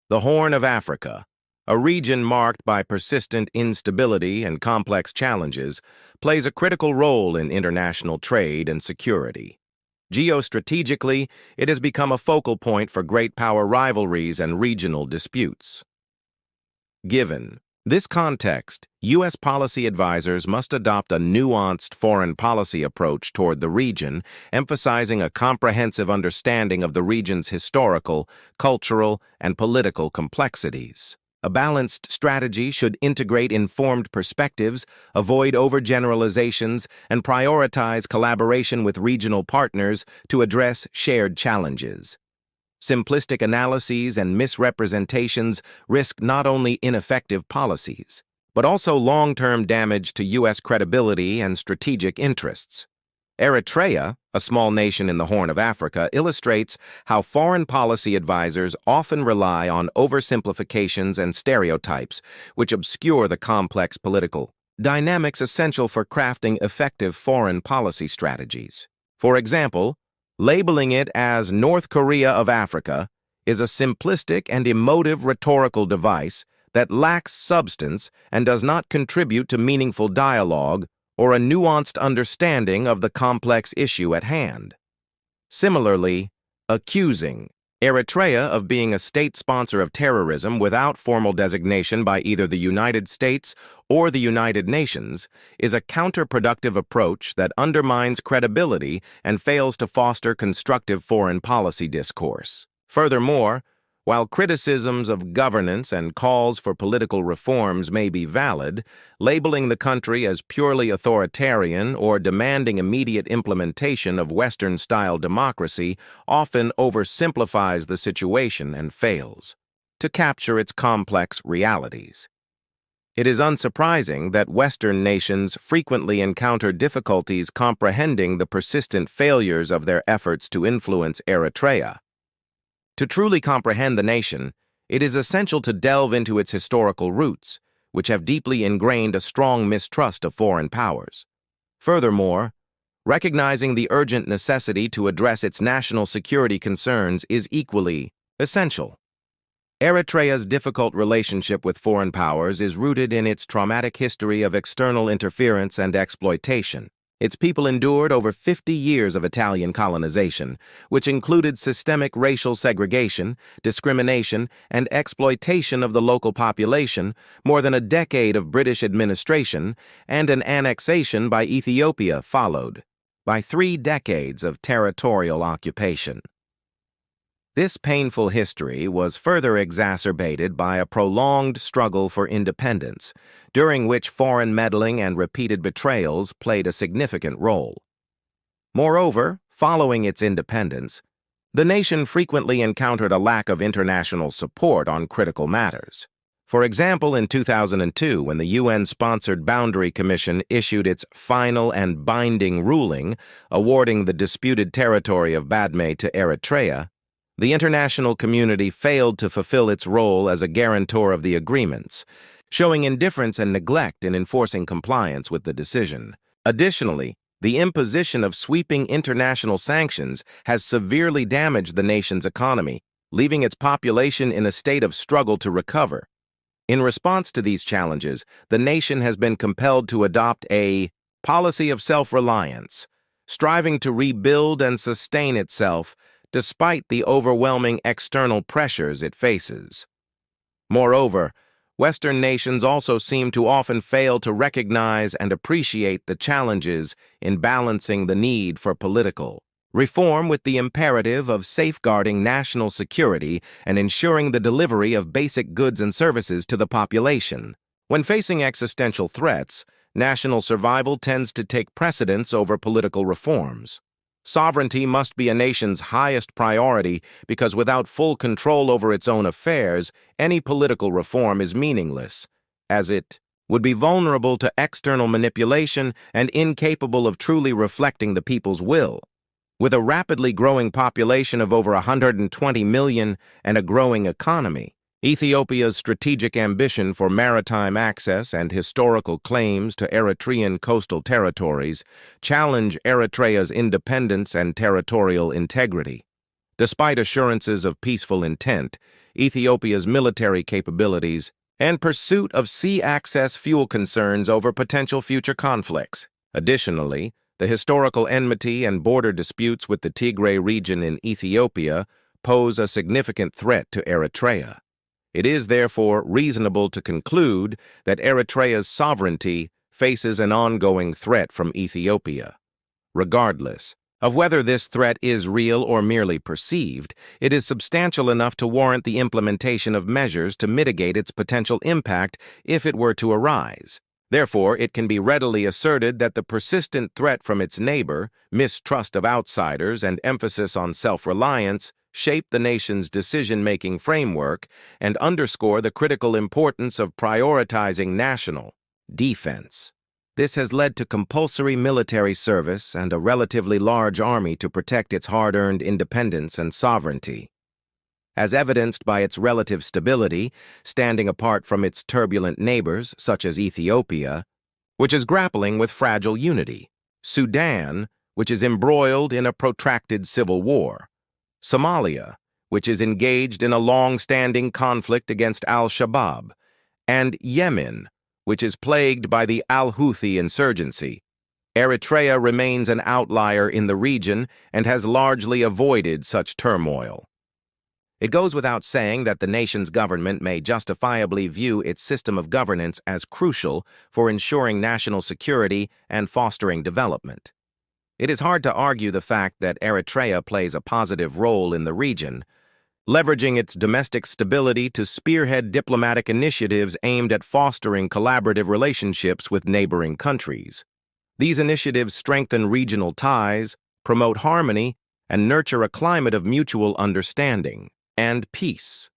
The Horn of Africa, a region marked by persistent instability and complex challenges, plays a critical role in international trade and security. Geostrategically, it has become a focal point for great power rivalries and regional disputes. Given this context, U.S. policy advisors must adopt a nuanced foreign policy approach toward the region, emphasizing a comprehensive understanding of the region's historical, cultural, and political complexities. A balanced strategy should integrate informed perspectives, avoid overgeneralizations, and prioritize collaboration with regional partners to address shared challenges. Simplistic analyses and misrepresentations risk not only ineffective policies, but also long-term damage to U.S. credibility and strategic interests. Eritrea, a small nation in the Horn of Africa, illustrates how foreign policy advisors often rely on oversimplifications and stereotypes, which obscure the complex political dynamics essential for crafting effective foreign policy strategies. For example, labeling it as North Korea of Africa is a simplistic and emotive rhetorical device that lacks substance and does not contribute to meaningful dialogue or a nuanced understanding of the complex issue at hand. Similarly, accusing Eritrea of being a state sponsor of terrorism without formal designation by either the United States or the United Nations is a counterproductive approach that undermines credibility and fails to foster constructive foreign policy discourse. Furthermore, while criticisms of governance and calls for political reforms may be valid, labeling the country as purely authoritarian or demanding immediate implementation of Western-style democracy often oversimplifies the situation and fails to capture its complex realities. It is unsurprising that Western nations frequently encounter difficulties comprehending the persistent failures of their efforts to influence Eritrea. To truly comprehend the nation, it is essential to delve into its historical roots, which have deeply ingrained a strong mistrust of foreign powers. Furthermore, recognizing the urgent necessity to address its national security concerns is equally essential. Eritrea's difficult relationship with foreign powers is rooted in its traumatic history of external interference and exploitation. Its people endured over 50 years of Italian colonization, which included systemic racial segregation, discrimination, and exploitation of the local population, more than a decade of British administration, and an annexation by Ethiopia followed by 3 decades of territorial occupation. This painful history was further exacerbated by a prolonged struggle for independence, during which foreign meddling and repeated betrayals played a significant role. Moreover, following its independence, the nation frequently encountered a lack of international support on critical matters. For example, in 2002, when the UN-sponsored Boundary Commission issued its final and binding ruling awarding the disputed territory of Badme to Eritrea, the international community failed to fulfill its role as a guarantor of the agreements, showing indifference and neglect in enforcing compliance with the decision. Additionally, the imposition of sweeping international sanctions has severely damaged the nation's economy, leaving its population in a state of struggle to recover. In response to these challenges, the nation has been compelled to adopt a policy of self-reliance, striving to rebuild and sustain itself despite the overwhelming external pressures it faces. Moreover, Western nations also seem to often fail to recognize and appreciate the challenges in balancing the need for political reform with the imperative of safeguarding national security and ensuring the delivery of basic goods and services to the population. When facing existential threats, national survival tends to take precedence over political reforms. Sovereignty must be a nation's highest priority because without full control over its own affairs, any political reform is meaningless, as it would be vulnerable to external manipulation and incapable of truly reflecting the people's will. With a rapidly growing population of over 120 million and a growing economy, Ethiopia's strategic ambition for maritime access and historical claims to Eritrean coastal territories challenge Eritrea's independence and territorial integrity. Despite assurances of peaceful intent, Ethiopia's military capabilities, and pursuit of sea access fuel concerns over potential future conflicts. Additionally, the historical enmity and border disputes with the Tigray region in Ethiopia pose a significant threat to Eritrea. It is therefore reasonable to conclude that Eritrea's sovereignty faces an ongoing threat from Ethiopia. Regardless of whether this threat is real or merely perceived, it is substantial enough to warrant the implementation of measures to mitigate its potential impact if it were to arise. Therefore, it can be readily asserted that the persistent threat from its neighbor, mistrust of outsiders, and emphasis on self-reliance shape the nation's decision-making framework and underscore the critical importance of prioritizing national defense. This has led to compulsory military service and a relatively large army to protect its hard-earned independence and sovereignty. As evidenced by its relative stability, standing apart from its turbulent neighbors, such as Ethiopia, which is grappling with fragile unity, Sudan, which is embroiled in a protracted civil war, Somalia, which is engaged in a long-standing conflict against al-Shabaab, and Yemen, which is plagued by the al-Houthi insurgency. Eritrea remains an outlier in the region and has largely avoided such turmoil. It goes without saying that the nation's government may justifiably view its system of governance as crucial for ensuring national security and fostering development. It is hard to argue the fact that Eritrea plays a positive role in the region, leveraging its domestic stability to spearhead diplomatic initiatives aimed at fostering collaborative relationships with neighboring countries. These initiatives strengthen regional ties, promote harmony, and nurture a climate of mutual understanding and peace.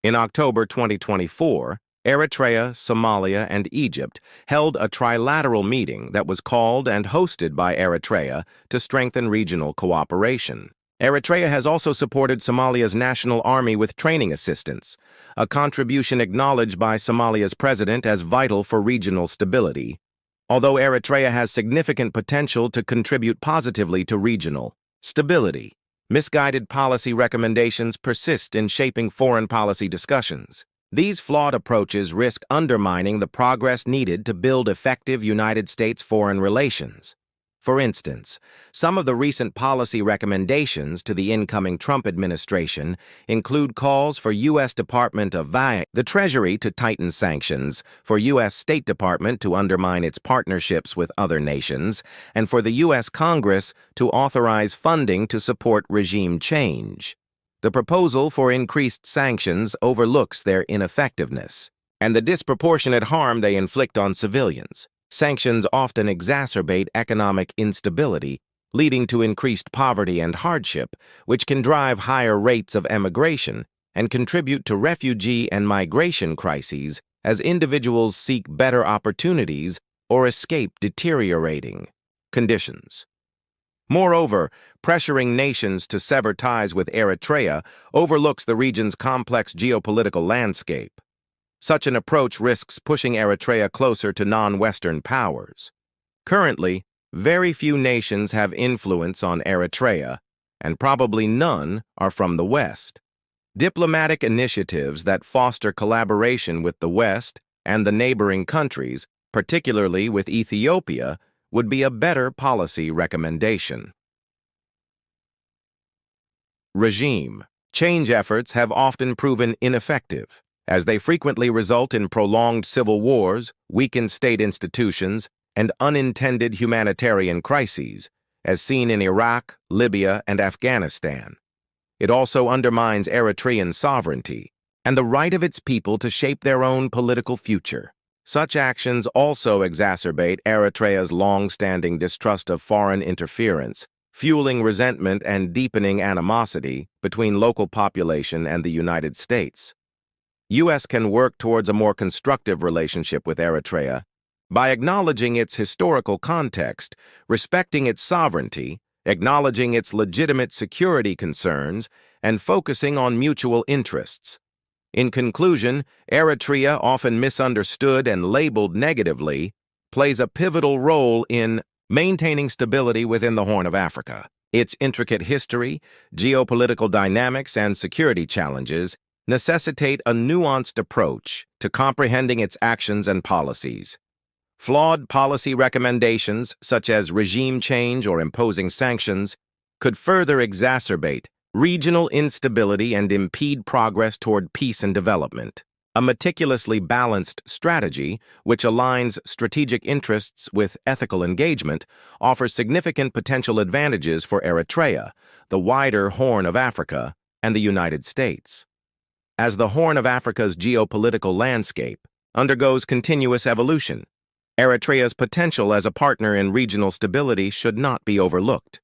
In October 2024, Eritrea, Somalia, and Egypt held a trilateral meeting that was called and hosted by Eritrea to strengthen regional cooperation. Eritrea has also supported Somalia's national army with training assistance, a contribution acknowledged by Somalia's president as vital for regional stability. Although Eritrea has significant potential to contribute positively to regional stability, misguided policy recommendations persist in shaping foreign policy discussions. These flawed approaches risk undermining the progress needed to build effective United States foreign relations. For instance, some of the recent policy recommendations to the incoming Trump administration include calls for U.S. Department of the Treasury to tighten sanctions, for U.S. State Department to undermine its partnerships with other nations, and for the U.S. Congress to authorize funding to support regime change. The proposal for increased sanctions overlooks their ineffectiveness and the disproportionate harm they inflict on civilians. Sanctions often exacerbate economic instability, leading to increased poverty and hardship, which can drive higher rates of emigration and contribute to refugee and migration crises as individuals seek better opportunities or escape deteriorating conditions. Moreover, pressuring nations to sever ties with Eritrea overlooks the region's complex geopolitical landscape. Such an approach risks pushing Eritrea closer to non-Western powers. Currently, very few nations have influence on Eritrea, and probably none are from the West. Diplomatic initiatives that foster collaboration with the West and the neighboring countries, particularly with Ethiopia, would be a better policy recommendation. Regime change efforts have often proven ineffective, as they frequently result in prolonged civil wars, weakened state institutions, and unintended humanitarian crises, as seen in Iraq, Libya, and Afghanistan. It also undermines Eritrean sovereignty and the right of its people to shape their own political future. Such actions also exacerbate Eritrea's long-standing distrust of foreign interference, fueling resentment and deepening animosity between local population and the United States. U.S. can work towards a more constructive relationship with Eritrea by acknowledging its historical context, respecting its sovereignty, acknowledging its legitimate security concerns, and focusing on mutual interests. In conclusion, Eritrea, often misunderstood and labeled negatively, plays a pivotal role in maintaining stability within the Horn of Africa. Its intricate history, geopolitical dynamics, and security challenges necessitate a nuanced approach to comprehending its actions and policies. Flawed policy recommendations, such as regime change or imposing sanctions, could further exacerbate regional instability and impede progress toward peace and development. A meticulously balanced strategy, which aligns strategic interests with ethical engagement, offers significant potential advantages for Eritrea, the wider Horn of Africa, and the United States. As the Horn of Africa's geopolitical landscape undergoes continuous evolution, Eritrea's potential as a partner in regional stability should not be overlooked.